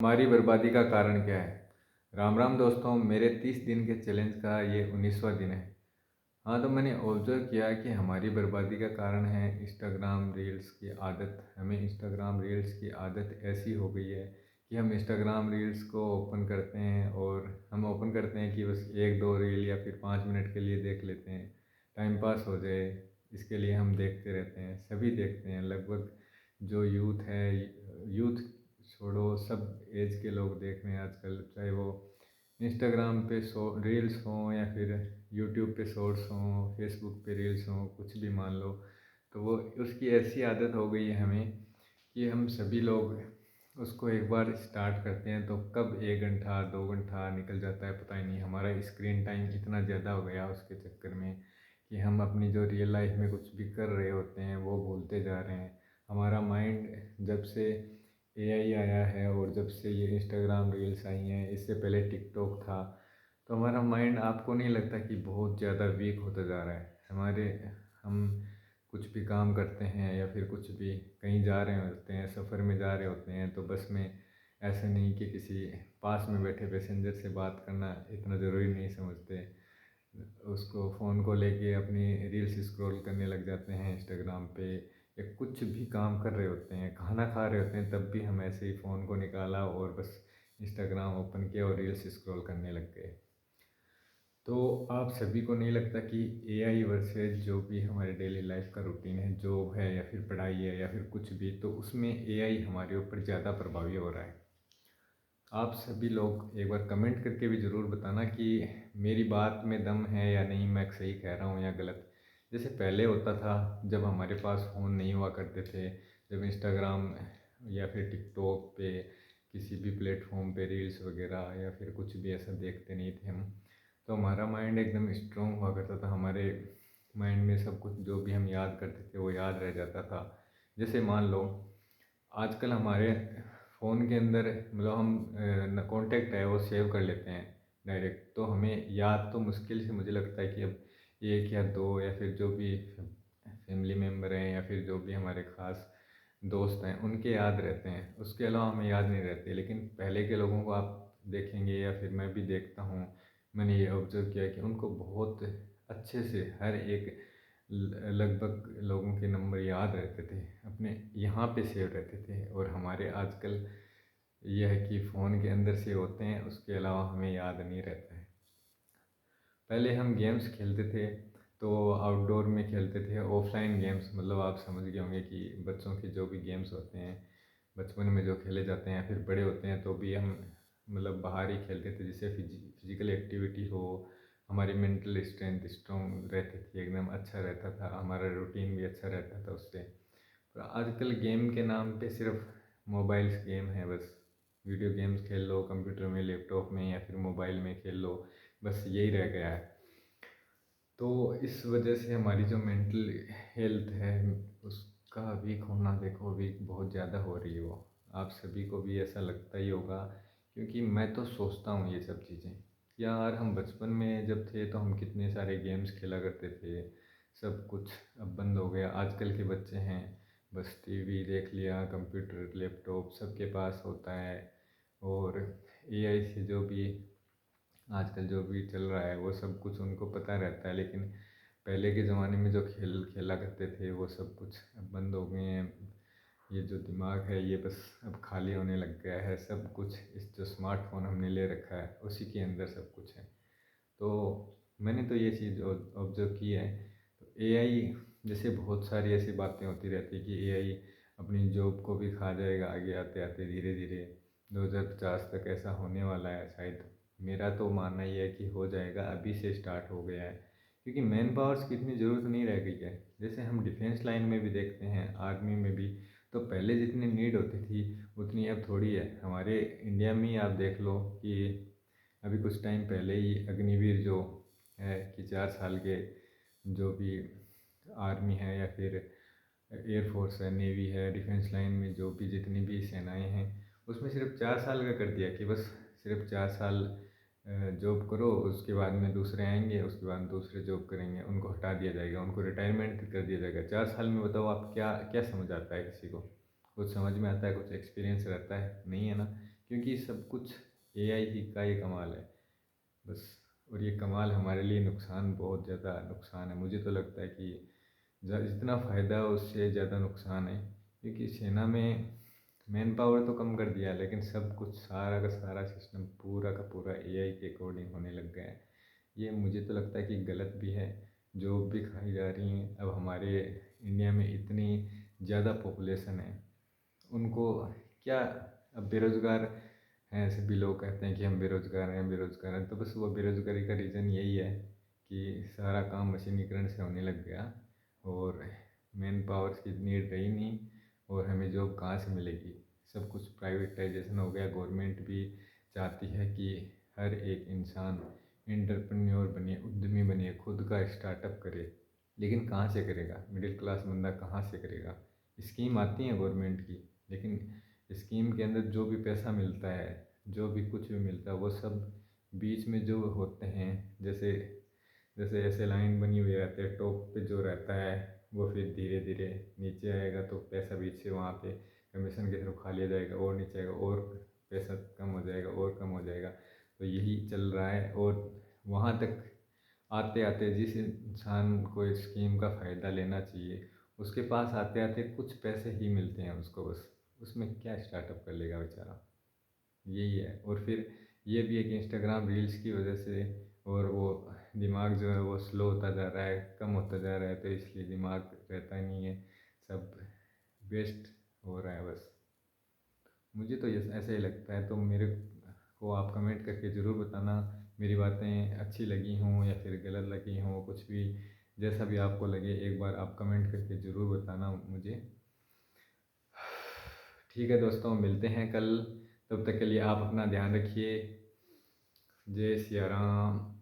हमारी बर्बादी का कारण क्या है? राम राम दोस्तों, मेरे 30 दिन के चैलेंज का ये 19वां दिन है। हाँ, तो मैंने ऑब्जर्व किया कि हमारी बर्बादी का कारण है इंस्टाग्राम रील्स की आदत। हमें इंस्टाग्राम रील्स की आदत ऐसी हो गई है कि हम इंस्टाग्राम रील्स को ओपन करते हैं और हम ओपन करते हैं कि बस एक दो रील या फिर 5 मिनट के लिए देख लेते हैं, टाइम पास हो जाए। इसके लिए हम देखते रहते हैं, सभी देखते हैं लगभग। जो यूथ है, यूथ छोड़ो, सब एज के लोग देख रहे हैं आजकल, चाहे वो इंस्टाग्राम पे रील्स हों या फिर यूट्यूब पे शॉर्ट्स हों, फेसबुक पे रील्स हों, कुछ भी मान लो। तो वो उसकी ऐसी आदत हो गई है हमें कि हम सभी लोग उसको एक बार स्टार्ट करते हैं तो कब 1 घंटा 2 घंटा निकल जाता है पता ही नहीं। हमारा स्क्रीन टाइम इतना ज़्यादा हो गया उसके चक्कर में कि हम अपनी जो रियल लाइफ में कुछ भी कर रहे होते हैं वो भूलते जा रहे हैं। हमारा माइंड जब से एआई आया है और जब से ये इंस्टाग्राम रील्स आई हैं, इससे पहले टिकटॉक था, तो हमारा माइंड आपको नहीं लगता कि बहुत ज़्यादा वीक होता जा रहा है? हम कुछ भी काम करते हैं या फिर कुछ भी कहीं जा रहे होते हैं, सफ़र में जा रहे होते हैं, तो बस में ऐसे नहीं कि किसी पास में बैठे पैसेंजर से बात करना इतना ज़रूरी नहीं समझते। उसको फ़ोन को लेके अपनी रील्स स्क्रॉल करने लग जाते हैं इंस्टाग्राम पे, या कुछ भी काम कर रहे होते हैं, खाना खा रहे होते हैं, तब भी हम ऐसे ही फ़ोन को निकाला और बस इंस्टाग्राम ओपन किया और रील्स स्क्रॉल करने लग गए। तो आप सभी को नहीं लगता कि एआई वर्सेस जो भी हमारे डेली लाइफ का रूटीन है, जॉब है या फिर पढ़ाई है या फिर कुछ भी, तो उसमें एआई हमारे ऊपर ज़्यादा प्रभावी हो रहा है? आप सभी लोग एक बार कमेंट करके भी ज़रूर बताना कि मेरी बात में दम है या नहीं, मैं सही कह रहा हूँ या गलत। जैसे पहले होता था, जब हमारे पास फ़ोन नहीं हुआ करते थे, जब इंस्टाग्राम या फिर टिकटॉक पे किसी भी प्लेटफॉर्म पे रील्स वगैरह या फिर कुछ भी ऐसा देखते नहीं थे हम, तो हमारा माइंड एकदम स्ट्रॉन्ग हुआ करता था। हमारे माइंड में सब कुछ जो भी हम याद करते थे वो याद रह जाता था। जैसे मान लो आजकल हमारे फ़ोन के अंदर, मतलब हम कॉन्टैक्ट है वो सेव कर लेते हैं डायरेक्ट, तो हमें याद तो मुश्किल से, मुझे लगता है कि अब एक या दो या फिर जो भी फैमिली मेम्बर हैं या फिर जो भी हमारे ख़ास दोस्त हैं उनके याद रहते हैं, उसके अलावा हमें याद नहीं रहते। लेकिन पहले के लोगों को आप देखेंगे या फिर मैं भी देखता हूँ, मैंने ये ऑब्ज़र्व किया कि उनको बहुत अच्छे से हर एक लगभग लोगों के नंबर याद रहते थे, अपने यहाँ पे सेव रहते थे। और हमारे आजकल यह है कि फ़ोन के अंदर सेव होते हैं, उसके अलावा हमें याद नहीं रहता है। पहले हम गेम्स खेलते थे तो आउटडोर में खेलते थे, ऑफलाइन गेम्स, मतलब आप समझ गए होंगे कि बच्चों के जो भी गेम्स होते हैं बचपन में जो खेले जाते हैं, फिर बड़े होते हैं तो भी हम मतलब बाहर ही खेलते थे, जिससे फिजिकल एक्टिविटी हो, हमारी मेंटल स्ट्रेंथ स्ट्रॉन्ग रहती थी, एकदम अच्छा रहता था, हमारा रूटीन भी अच्छा रहता था उससे। पर आजकल गेम के नाम पे सिर्फ मोबाइल्स गेम है बस। वीडियो गेम्स खेल लो कंप्यूटर में, लैपटॉप में या फिर मोबाइल में खेल लो, बस यही रह गया है। तो इस वजह से हमारी जो मेंटल हेल्थ है उसका वीक होना, देखो वीक बहुत ज़्यादा हो रही है वो। आप सभी को भी ऐसा लगता ही होगा, क्योंकि मैं तो सोचता हूँ ये सब चीज़ें। यार हम बचपन में जब थे तो हम कितने सारे गेम्स खेला करते थे, सब कुछ अब बंद हो गया। आजकल के बच्चे हैं, बस टीवी देख लिया, कंप्यूटर लैपटॉप सबके पास होता है, और एआई से जो भी आजकल जो भी चल रहा है वो सब कुछ उनको पता रहता है। लेकिन पहले के ज़माने में जो खेल खेला करते थे वो सब कुछ अब बंद हो गए हैं। ये जो दिमाग है ये बस अब खाली होने लग गया है। सब कुछ इस जो स्मार्टफोन हमने ले रखा है उसी के अंदर सब कुछ है। तो मैंने तो ये चीज़ ऑब्जर्व की है। तो एआई जैसे बहुत सारी ऐसी बातें होती रहती है कि एआई अपनी जॉब को भी खा जाएगा आगे आते आते, धीरे धीरे 2050 तक ऐसा होने वाला है शायद। मेरा तो मानना ये है कि हो जाएगा, अभी से स्टार्ट हो गया है, क्योंकि मैन पावर्स की इतनी ज़रूरत नहीं रह गई है। जैसे हम डिफेंस लाइन में भी देखते हैं, आर्मी में भी, तो पहले जितनी नीड होती थी उतनी अब थोड़ी है। हमारे इंडिया में ही आप देख लो कि अभी कुछ टाइम पहले ही अग्निवीर जो है कि 4 साल के जो भी आर्मी है या फिर एयरफोर्स है, नेवी है, डिफेंस लाइन में जो भी जितनी भी सेनाएं हैं, उसमें सिर्फ 4 साल का कर दिया कि बस सिर्फ 4 साल जॉब करो, उसके बाद में दूसरे आएंगे, उसके बाद दूसरे जॉब करेंगे, उनको हटा दिया जाएगा, उनको रिटायरमेंट कर दिया जाएगा। 4 साल में बताओ आप क्या क्या समझ आता है किसी को? कुछ समझ में आता है? कुछ एक्सपीरियंस रहता है? नहीं है ना। क्योंकि सब कुछ एआई ही का ही कमाल है बस। और ये कमाल हमारे लिए नुकसान, बहुत ज़्यादा नुकसान है। मुझे तो लगता है कि जितना फ़ायदा है उससे ज़्यादा नुकसान है, क्योंकि सेना में मैन पावर तो कम कर दिया लेकिन सब कुछ सारा का सारा सिस्टम पूरा का पूरा एआई के अकॉर्डिंग होने लग गया है। ये मुझे तो लगता है कि गलत भी है। जॉब भी खाई जा रही हैं। अब हमारे इंडिया में इतनी ज़्यादा पॉपुलेशन है, उनको क्या, अब बेरोज़गार हैं, सभी लोग कहते हैं कि हम बेरोज़गार हैं बेरोज़गार हैं, तो बस वो बेरोज़गारी का रीज़न यही है कि सारा काम मशीनीकरण से होने लग गया और मैन पावर की नीड रही नहीं। और हमें जॉब कहाँ से मिलेगी, सब कुछ प्राइवेटाइजेशन हो गया। गवर्नमेंट भी चाहती है कि हर एक इंसान एंटरप्रेन्योर बने, उद्यमी बने, खुद का स्टार्टअप करे। लेकिन कहाँ से करेगा, मिडिल क्लास बंदा कहाँ से करेगा। स्कीम आती है गवर्नमेंट की, लेकिन स्कीम के अंदर जो भी पैसा मिलता है, जो भी कुछ भी मिलता है, वो सब बीच में जो होते हैं, जैसे जैसे ऐसे लाइन बनी हुई रहती है, टॉप पे जो रहता है वो फिर धीरे धीरे नीचे आएगा, तो पैसा बीच से वहाँ पे कमीशन के थ्रू खा लिया जाएगा और नीचे आएगा और पैसा कम हो जाएगा और कम हो जाएगा। तो यही चल रहा है। और वहाँ तक आते आते जिस इंसान को इस स्कीम का फ़ायदा लेना चाहिए, उसके पास आते आते कुछ पैसे ही मिलते हैं उसको, बस उसमें क्या स्टार्टअप कर लेगा बेचारा, यही है। और फिर ये भी है कि इंस्टाग्राम रील्स की वजह से और वो दिमाग जो है वो स्लो होता जा रहा है, कम होता जा रहा है, तो इसलिए दिमाग रहता नहीं है, सब वेस्ट हो रहा है बस। मुझे तो ये ऐसा ही लगता है। तो मेरे को आप कमेंट करके ज़रूर बताना मेरी बातें अच्छी लगी हों या फिर गलत लगी हों, कुछ भी जैसा भी आपको लगे, एक बार आप कमेंट करके ज़रूर बताना मुझे। ठीक है दोस्तों, मिलते हैं कल। तब तक के लिए आप अपना ध्यान रखिए। जय सिया राम।